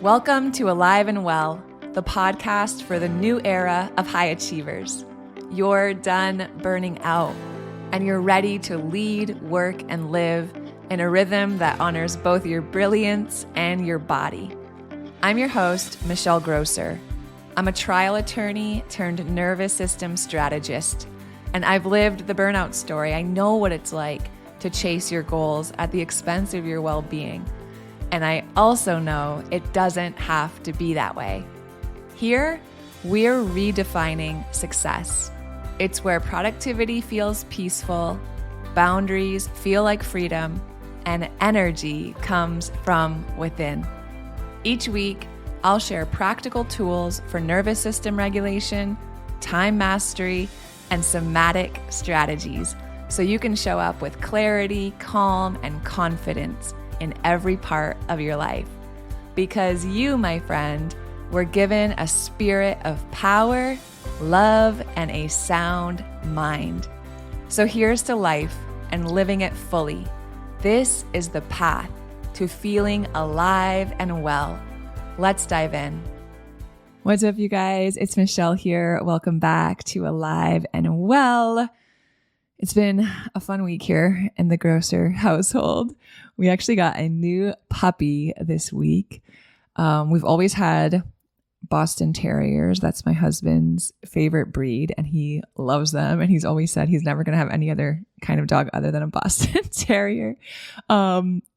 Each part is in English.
Welcome to Alive and Well, the podcast for the new era of high achievers. You're done burning out, and you're ready to lead, work, and live in a rhythm that honors both your brilliance and your body. I'm your host, Michelle Grosser. I'm a trial attorney turned nervous system strategist, and I've lived the burnout story. I know what it's like to chase your goals at the expense of your well-being. And I also know it doesn't have to be that way. Here, we're redefining success. It's where productivity feels peaceful, boundaries feel like freedom, and energy comes from within. Each week, I'll share practical tools for nervous system regulation, time mastery, and somatic strategies so you can show up with clarity, calm, and confidence in every part of your life. Because you, my friend, were given a spirit of power, love, and a sound mind. So here's to life and living it fully. This is the path to feeling alive and well. Let's dive in. What's up, you guys? It's Michelle here. Welcome back to Alive and Well. It's been a fun week here in the Grosser household. We actually got a new puppy this week. We've always had Boston Terriers. That's my husband's favorite breed, and he loves them. And he's always said he's never going to have any other kind of dog other than a Boston Terrier,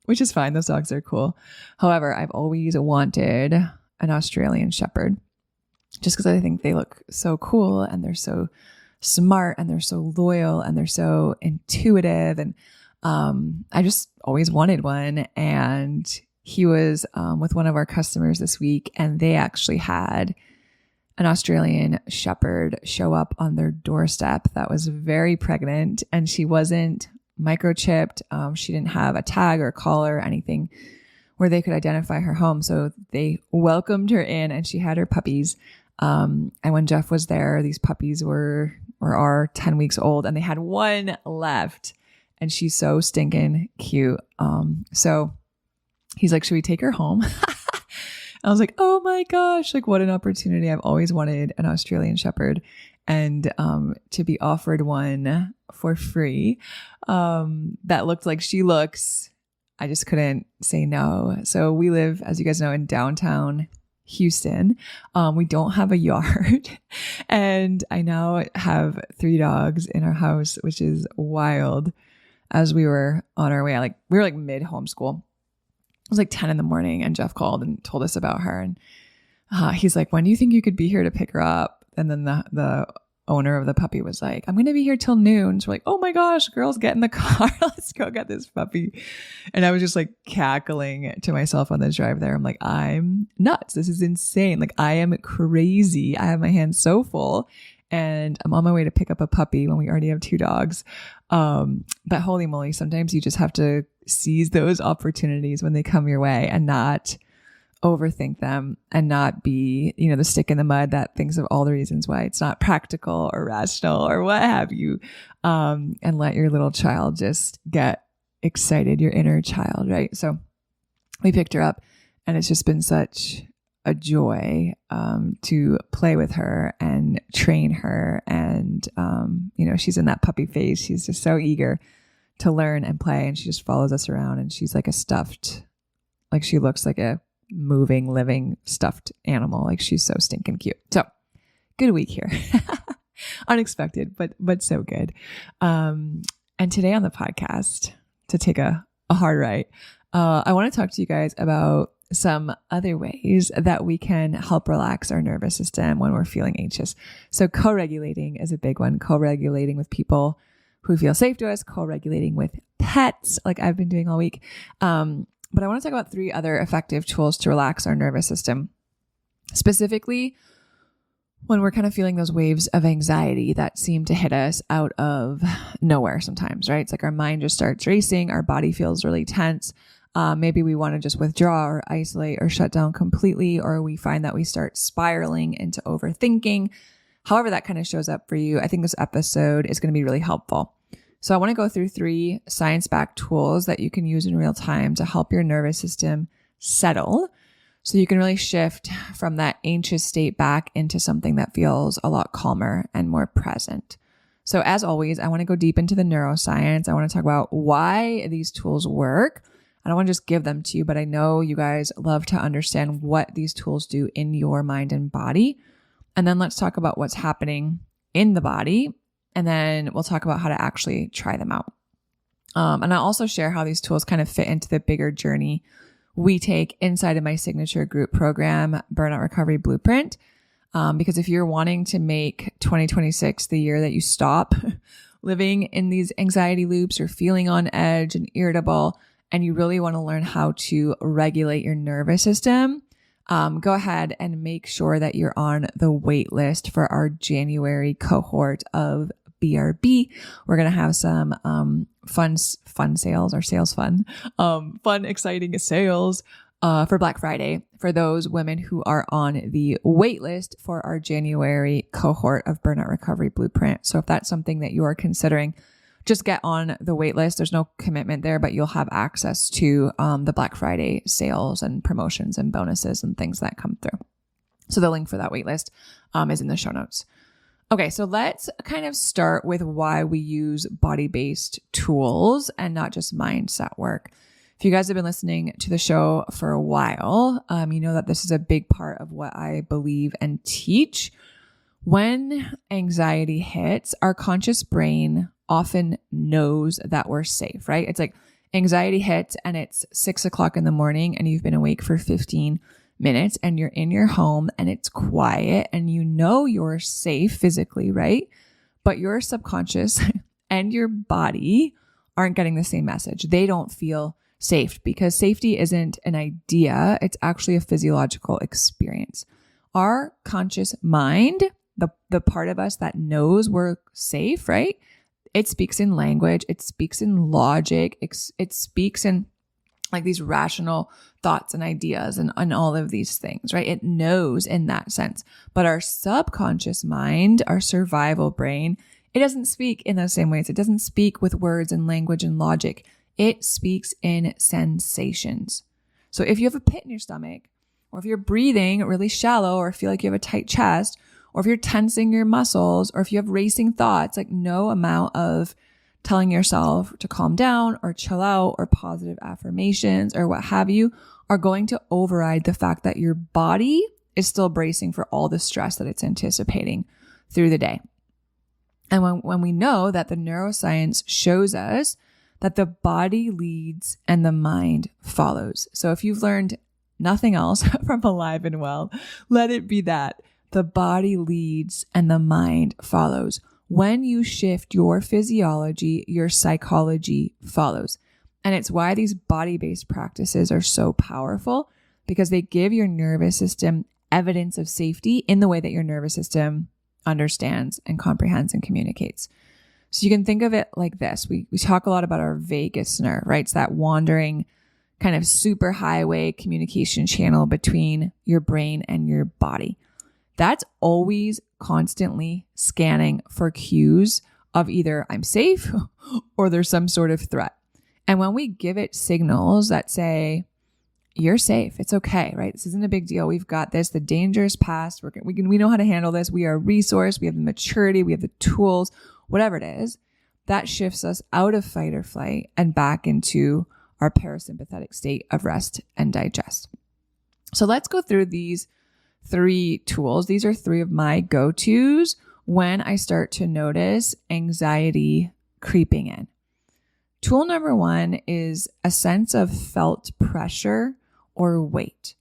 which is fine. Those dogs are cool. However, I've always wanted an Australian Shepherd just because I think they look so cool and they're so smart and they're so loyal and they're so intuitive. And I just always wanted one. And he was with one of our customers this week, and they actually had an Australian Shepherd show up on their doorstep that was very pregnant, and she wasn't microchipped. She didn't have a tag or a collar or anything where they could identify her home. So they welcomed her in, and she had her puppies. And when Jeff was there, these puppies are 10 weeks old, and they had one left, and she's so stinking cute. So he's like, should we take her home? I was like, oh my gosh, like what an opportunity. I've always wanted an Australian Shepherd, and to be offered one for free that looked like she looks, I just couldn't say no. So we live, as you guys know, in downtown Houston. We don't have a yard, and I now have 3 dogs in our house, which is wild. As we were on our way, we were mid homeschool. It was 10 in the morning, and Jeff called and told us about her. And he's like, when do you think you could be here to pick her up? And then the owner of the puppy was like, I'm going to be here till noon. So we're like, oh my gosh, girls, get in the car. Let's go get this puppy. And I was just cackling to myself on the drive there. I'm like, I'm nuts. This is insane. I am crazy. I have my hands so full, and I'm on my way to pick up a puppy when we already have 2 dogs. But holy moly, sometimes you just have to seize those opportunities when they come your way and not overthink them and not be, the stick in the mud that thinks of all the reasons why it's not practical or rational or what have you. And let your little child just get excited, your inner child, right? So we picked her up, and it's just been such a joy to play with her and train her. And, she's in that puppy phase. She's just so eager to learn and play, and she just follows us around, and she's like a stuffed, she looks like a moving, living stuffed animal. She's so stinking cute. So good week here. Unexpected, but so good. And today on the podcast, to take a hard right, I want to talk to you guys about some other ways that we can help relax our nervous system when we're feeling anxious. So co-regulating is a big one. Co-regulating with people who feel safe to us, co-regulating with pets, like I've been doing all week. But I want to talk about 3 other effective tools to relax our nervous system, specifically when we're kind of feeling those waves of anxiety that seem to hit us out of nowhere sometimes, right? It's our mind just starts racing, our body feels really tense. Maybe we want to just withdraw or isolate or shut down completely, or we find that we start spiraling into overthinking. However that kind of shows up for you, I think this episode is going to be really helpful. So I want to go through 3 science-backed tools that you can use in real time to help your nervous system settle So you can really shift from that anxious state back into something that feels a lot calmer and more present. So as always, I want to go deep into the neuroscience. I want to talk about why these tools work. I don't want to just give them to you, but I know you guys love to understand what these tools do in your mind and body. And then let's talk about what's happening in the body. And then we'll talk about how to actually try them out. And I'll also share how these tools kind of fit into the bigger journey we take inside of my signature group program, Burnout Recovery Blueprint. Because if you're wanting to make 2026 the year that you stop living in these anxiety loops or feeling on edge and irritable, and you really want to learn how to regulate your nervous system, go ahead and make sure that you're on the wait list for our January cohort of BRB. We're going to have some fun sales or sales fun, exciting sales for Black Friday for those women who are on the wait list for our January cohort of Burnout Recovery Blueprint. So if that's something that you are considering, just get on the wait list. There's no commitment there, but you'll have access to the Black Friday sales and promotions and bonuses and things that come through. So the link for that wait list is in the show notes. Okay, so let's kind of start with why we use body-based tools and not just mindset work. If you guys have been listening to the show for a while, you know that this is a big part of what I believe and teach. When anxiety hits, our conscious brain often knows that we're safe, right? It's like anxiety hits and it's 6:00 in the morning and you've been awake for 15 minutes and you're in your home and it's quiet and you know you're safe physically, right? But your subconscious and your body aren't getting the same message. They don't feel safe because safety isn't an idea. It's actually a physiological experience. Our conscious mind, the part of us that knows we're safe, right? It speaks in language. It speaks in logic. It speaks in like these rational thoughts and ideas and all of these things, right? It knows in that sense. But our subconscious mind, our survival brain, it doesn't speak in those same ways. It doesn't speak with words and language and logic. It speaks in sensations. So if you have a pit in your stomach, or if you're breathing really shallow, or feel like you have a tight chest, or if you're tensing your muscles, or if you have racing thoughts, like no amount of telling yourself to calm down or chill out or positive affirmations or what have you are going to override the fact that your body is still bracing for all the stress that it's anticipating through the day. And when we know that the neuroscience shows us that the body leads and the mind follows. So if you've learned nothing else from Alive and Well, let it be that the body leads and the mind follows. When you shift your physiology, your psychology follows. And it's why these body-based practices are so powerful, because they give your nervous system evidence of safety in the way that your nervous system understands and comprehends and communicates. So you can think of it like this. We talk a lot about our vagus nerve, right? It's that wandering kind of super highway communication channel between your brain and your body. That's always constantly scanning for cues of either I'm safe or there's some sort of threat. And when we give it signals that say, you're safe, it's okay, right? This isn't a big deal. We've got this. The danger is past. We know how to handle this. We are a resource. We have the maturity. We have the tools, whatever it is. That shifts us out of fight or flight and back into our parasympathetic state of rest and digest. So let's go through these 3 tools. These are 3 of my go-tos when I start to notice anxiety creeping in. Tool number 1 is a sense of felt pressure or weight.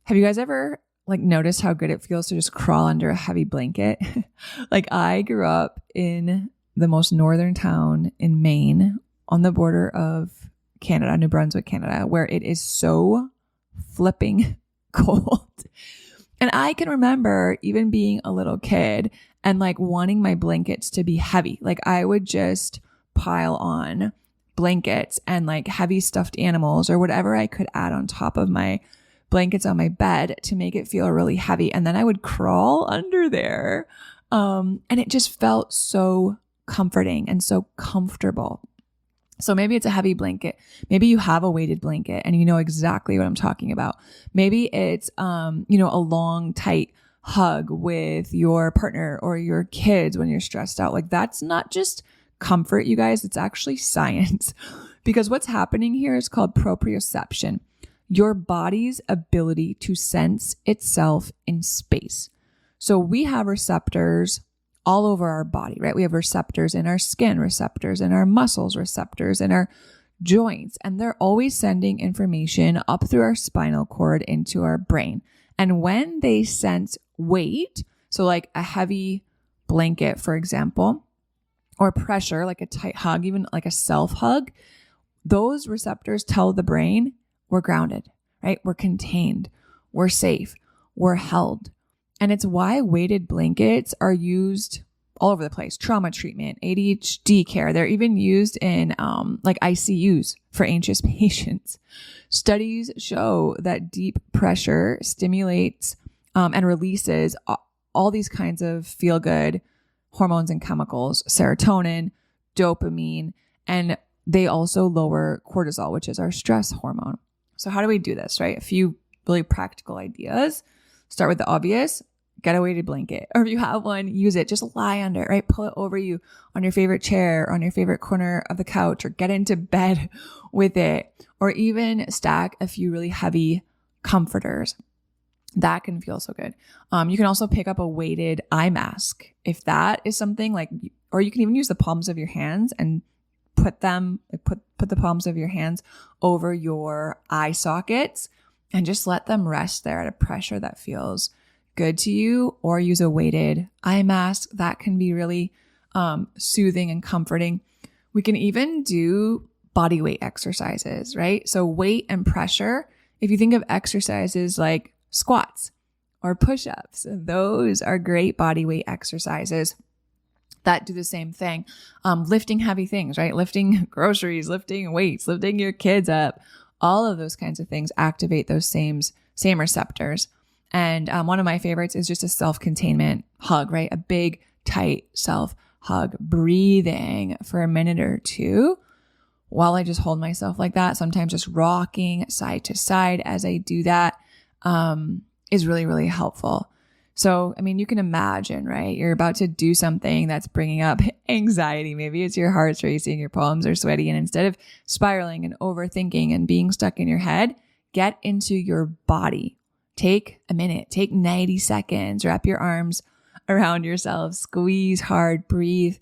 Have you guys ever noticed how good it feels to just crawl under a heavy blanket? I grew up in the most northern town in Maine on the border of Canada, New Brunswick, Canada, where it is so flipping cold. And I can remember even being a little kid and wanting my blankets to be heavy. I would just pile on blankets and heavy stuffed animals or whatever I could add on top of my blankets on my bed to make it feel really heavy. And then I would crawl under there. And it just felt so comforting and so comfortable. So maybe it's a heavy blanket. Maybe you have a weighted blanket and you know exactly what I'm talking about. Maybe it's, a long, tight hug with your partner or your kids when you're stressed out. Like that's not just comfort, you guys. It's actually science because what's happening here is called proprioception, your body's ability to sense itself in space. So we have receptors all over our body, right? We have receptors in our skin, receptors in our muscles, receptors in our joints, and they're always sending information up through our spinal cord into our brain. And when they sense weight, so like a heavy blanket, for example, or pressure, like a tight hug, even like a self hug, those receptors tell the brain we're grounded, right? We're contained, we're safe, we're held. And it's why weighted blankets are used all over the place. Trauma treatment, ADHD care. They're even used in like ICUs for anxious patients. Studies show that deep pressure stimulates and releases all these kinds of feel-good hormones and chemicals, serotonin, dopamine, and they also lower cortisol, which is our stress hormone. So how do we do this, right? A few really practical ideas. Start with the obvious. Get a weighted blanket. Or if you have one, use it. Just lie under it, right? Pull it over you on your favorite chair, on your favorite corner of the couch, or get into bed with it. Or even stack a few really heavy comforters. That can feel so good. You can also pick up a weighted eye mask if that is something like, or you can even use the palms of your hands and put the palms of your hands over your eye sockets and just let them rest there at a pressure that feels good to you, or use a weighted eye mask. That can be really soothing and comforting. We can even do body weight exercises, right? So weight and pressure, if you think of exercises like squats or push-ups, those are great body weight exercises that do the same thing. Lifting heavy things, right? Lifting groceries, lifting weights, lifting your kids up, all of those kinds of things activate those same receptors. And one of my favorites is just a self-containment hug, right? A big, tight self-hug, breathing for a minute or two while I just hold myself like that. Sometimes just rocking side to side as I do that is really, really helpful. So, I mean, you can imagine, right? You're about to do something that's bringing up anxiety. Maybe it's your heart's racing, your palms are sweaty. And instead of spiraling and overthinking and being stuck in your head, get into your body. Take a minute, take 90 seconds, wrap your arms around yourself, squeeze hard, breathe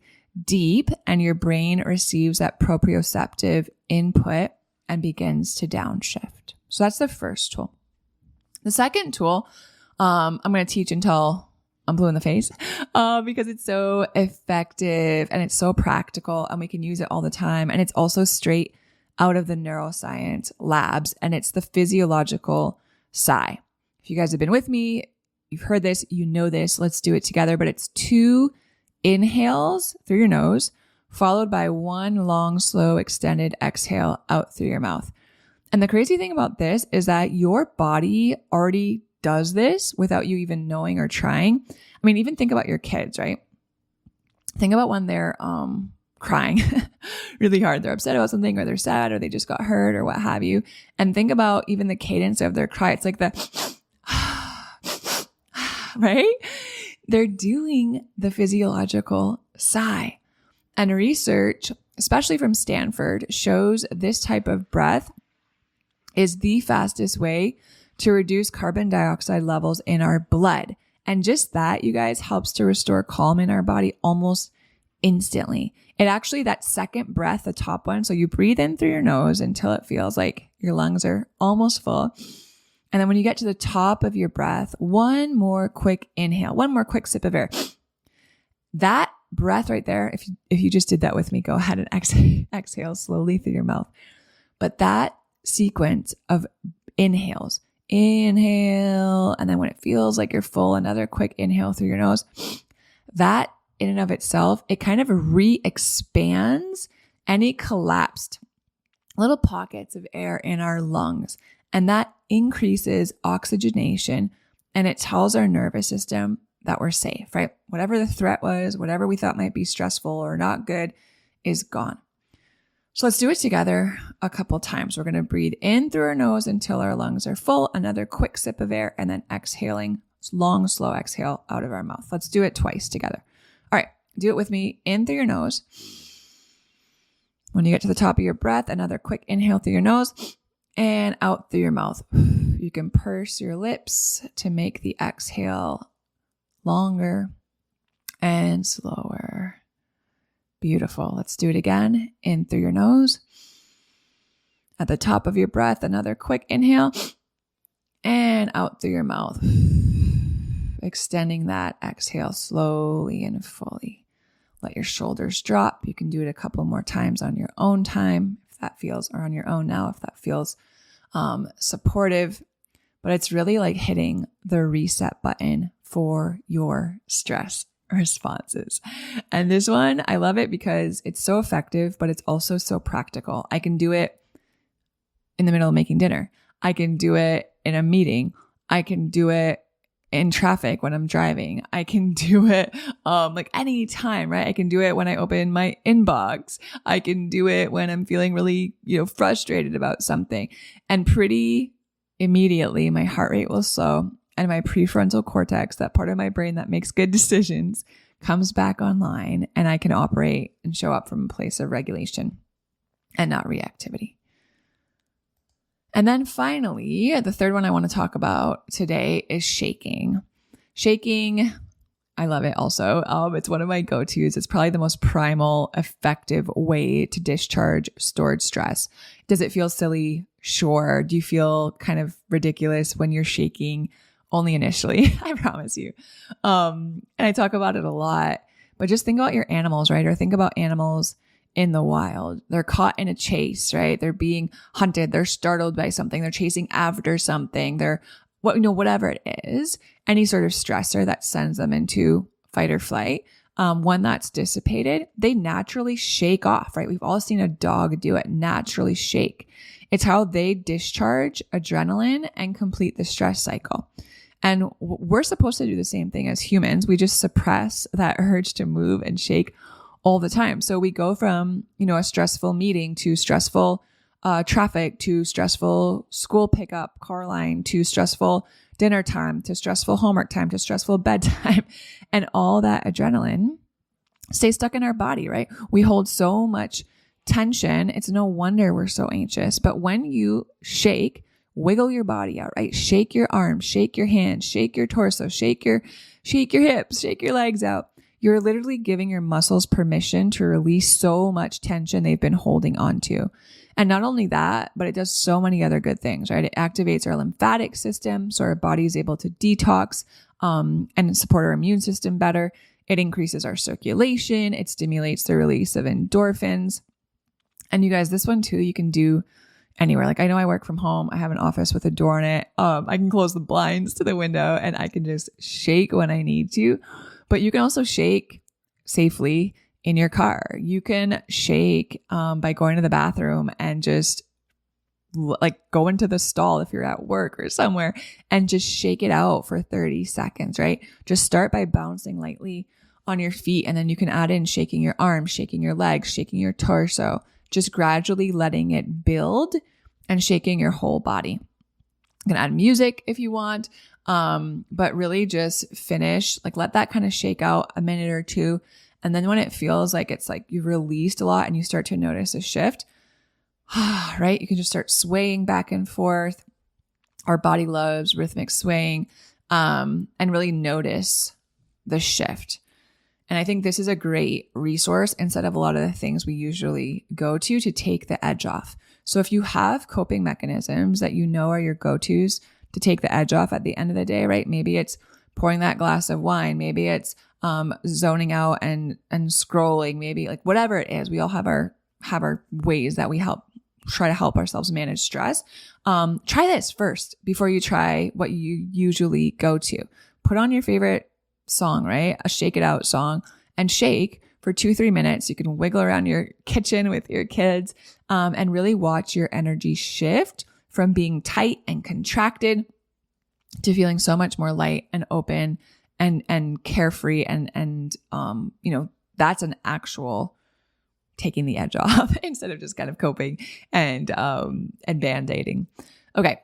deep, and your brain receives that proprioceptive input and begins to downshift. So that's the first tool. The second tool, I'm going to teach until I'm blue in the face because it's so effective and it's so practical and we can use it all the time. And it's also straight out of the neuroscience labs, and it's the physiological sigh. If you guys have been with me, you've heard this, you know this, let's do it together. But it's 2 inhales through your nose, followed by 1 long, slow, extended exhale out through your mouth. And the crazy thing about this is that your body already does this without you even knowing or trying. I mean, even think about your kids, right? Think about when they're crying really hard. They're upset about something, or they're sad, or they just got hurt, or what have you. And think about even the cadence of their cry. It's like the right? They're doing the physiological sigh. And research, especially from Stanford, shows this type of breath is the fastest way to reduce carbon dioxide levels in our blood. And just that, you guys, helps to restore calm in our body almost instantly. It actually, that second breath, the top one, so you breathe in through your nose until it feels like your lungs are almost full. And then when you get to the top of your breath, 1 more quick inhale, 1 more quick sip of air. That breath right there, if you just did that with me, go ahead and exhale slowly through your mouth. But that sequence of inhales, inhale, and then when it feels like you're full, another quick inhale through your nose, that in and of itself, it kind of re-expands any collapsed little pockets of air in our lungs. And that increases oxygenation, and it tells our nervous system that we're safe, right? Whatever the threat was, whatever we thought might be stressful or not good is gone. So let's do it together a couple times. We're going to breathe in through our nose until our lungs are full. Another quick sip of air and then exhaling, long, slow exhale out of our mouth. Let's do it twice together. All right. Do it with me. In through your nose. When you get to the top of your breath, another quick inhale through your nose and out through your mouth. You can purse your lips to make the exhale longer and slower. Beautiful. Let's do it again. In through your nose. At the top of your breath, another quick inhale and out through your mouth. Extending that exhale slowly and fully. Let your shoulders drop. You can do it a couple more times on your own time if that feels, or on your own now if that feels supportive. But it's really like hitting the reset button for your stress responses. And this one, I love it because it's so effective, but it's also so practical. I can do it in the middle of making dinner. I can do it in a meeting. I can do it in traffic when I'm driving. I can do it like any time, right? I can do it when I open my inbox. I can do it when I'm feeling really, frustrated about something. And pretty immediately, my heart rate will slow and my prefrontal cortex, that part of my brain that makes good decisions, comes back online, and I can operate and show up from a place of regulation and not reactivity. And then finally, the third one I want to talk about today is shaking. Shaking, I love it also. It's one of my go-tos. It's probably the most primal, effective way to discharge stored stress. Does it feel silly? Sure. Do you feel kind of ridiculous when you're shaking? Only initially, I promise you. And I talk about it a lot, but just think about your animals, right? Or think about animals in the wild. They're caught in a chase, right? They're being hunted. They're startled by something. They're chasing after something. They're whatever it is, any sort of stressor that sends them into fight or flight. When that's dissipated, they naturally shake off, right? We've all seen a dog do it, naturally shake. It's how they discharge adrenaline and complete the stress cycle. And we're supposed to do the same thing as humans. We just suppress that urge to move and shake all the time. So we go from, a stressful meeting to stressful traffic to stressful school pickup, car line, to stressful dinner time, to stressful homework time, to stressful bedtime. And all that adrenaline stays stuck in our body, right? We hold so much tension. It's no wonder we're so anxious. But when you shake, wiggle your body out, right? Shake your arms, shake your hands, shake your torso, shake your hips, shake your legs out. You're literally giving your muscles permission to release so much tension they've been holding onto. And not only that, but it does so many other good things, right? It activates our lymphatic system, so our body is able to detox and support our immune system better. It increases our circulation. It stimulates the release of endorphins. And you guys, this one too, you can do anywhere. Like I know I work from home. I have an office with a door in it. I can close the blinds to the window and I can just shake when I need to. But you can also shake safely in your car. You can shake by going to the bathroom and just like go into the stall if you're at work or somewhere and just shake it out for 30 seconds, right? Just start by bouncing lightly on your feet and then you can add in shaking your arms, shaking your legs, shaking your torso, just gradually letting it build and shaking your whole body. You can add music if you want, but really just finish, like let that kind of shake out a minute or two. And then when it feels like it's like you've released a lot and you start to notice a shift, right? You can just start swaying back and forth. Our body loves rhythmic swaying, and really notice the shift. And I think this is a great resource instead of a lot of the things we usually go to take the edge off. So if you have coping mechanisms that you know are your go-tos to take the edge off at the end of the day, right? Maybe it's pouring that glass of wine. Maybe it's zoning out and scrolling. Maybe like whatever it is, we all have our ways that we try to help ourselves manage stress. Try this first before you try what you usually go to. Put on your favorite song, right? A shake it out song and shake for 2-3 minutes. You can wiggle around your kitchen with your kids and really watch your energy shift from being tight and contracted to feeling so much more light and open and carefree. And that's an actual taking the edge off instead of just kind of coping and band-aiding. Okay.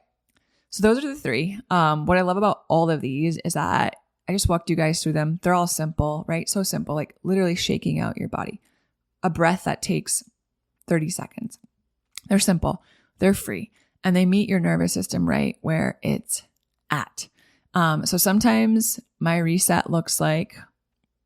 So those are the three. What I love about all of these is that I just walked you guys through them. They're all simple, right? So simple, like literally shaking out your body. A breath that takes 30 seconds. They're simple. They're free. And they meet your nervous system right where it's at. So sometimes my reset looks like,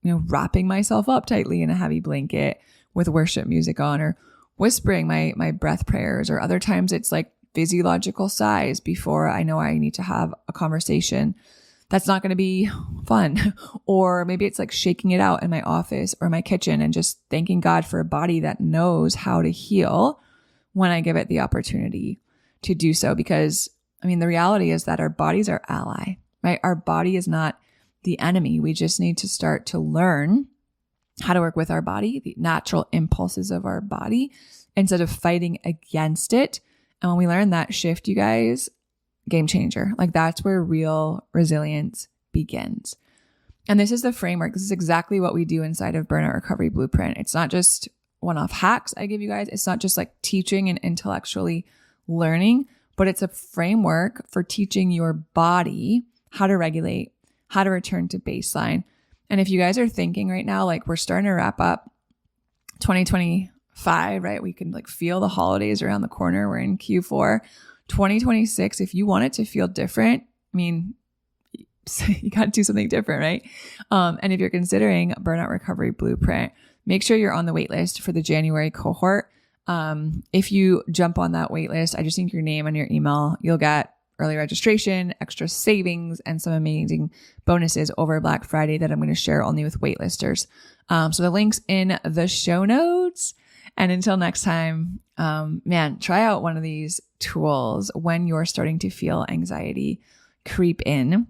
wrapping myself up tightly in a heavy blanket with worship music on, or whispering my breath prayers, or other times it's like physiological sighs before I know I need to have a conversation that's not going to be fun. Or maybe it's like shaking it out in my office or my kitchen and just thanking God for a body that knows how to heal when I give it the opportunity to do so. Because the reality is that our body's our ally, right? Our body is not the enemy. We just need to start to learn how to work with our body, the natural impulses of our body, instead of fighting against it. And when we learn that shift, you guys, game changer. Like that's where real resilience begins. And this is the framework. This is exactly what we do inside of Burnout Recovery Blueprint. It's not just one-off hacks I give you guys. It's not just like teaching and intellectually learning, but it's a framework for teaching your body how to regulate, how to return to baseline. And if you guys are thinking right now, like we're starting to wrap up 2025, right? We can like feel the holidays around the corner. We're in Q4. 2026, if you want it to feel different, you got to do something different, right? And if you're considering Burnout Recovery Blueprint, make sure you're on the wait list for the January cohort. If you jump on that wait list, I just need your name and your email. You'll get early registration, extra savings, and some amazing bonuses over Black Friday that I'm going to share only with waitlisters. So the link's in the show notes. And until next time, try out one of these tools when you're starting to feel anxiety creep in,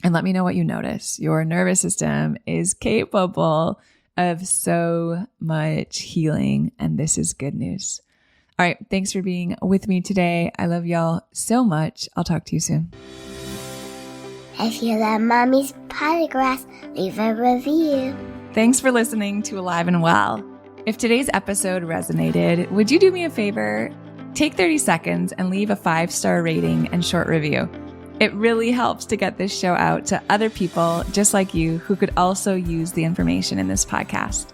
and let me know what you notice. Your nervous system is capable of so much healing, and this is good news. All right. Thanks for being with me today. I love y'all so much. I'll talk to you soon. If you love Mommy's Podcast, leave a review. Thanks for listening to Alive and Well. If today's episode resonated, would you do me a favor? Take 30 seconds and leave a 5-star rating and short review. It really helps to get this show out to other people just like you who could also use the information in this podcast.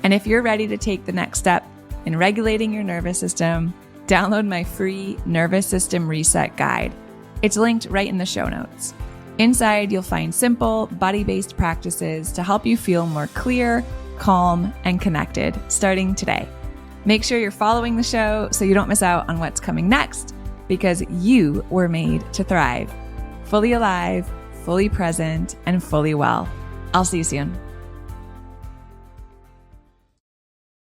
And if you're ready to take the next step in regulating your nervous system, download my free Nervous System Reset Guide. It's linked right in the show notes. Inside, you'll find simple, body-based practices to help you feel more clear, calm, and connected starting today. Make sure you're following the show so you don't miss out on what's coming next, because you were made to thrive. Fully alive, fully present, and fully well. I'll see you soon.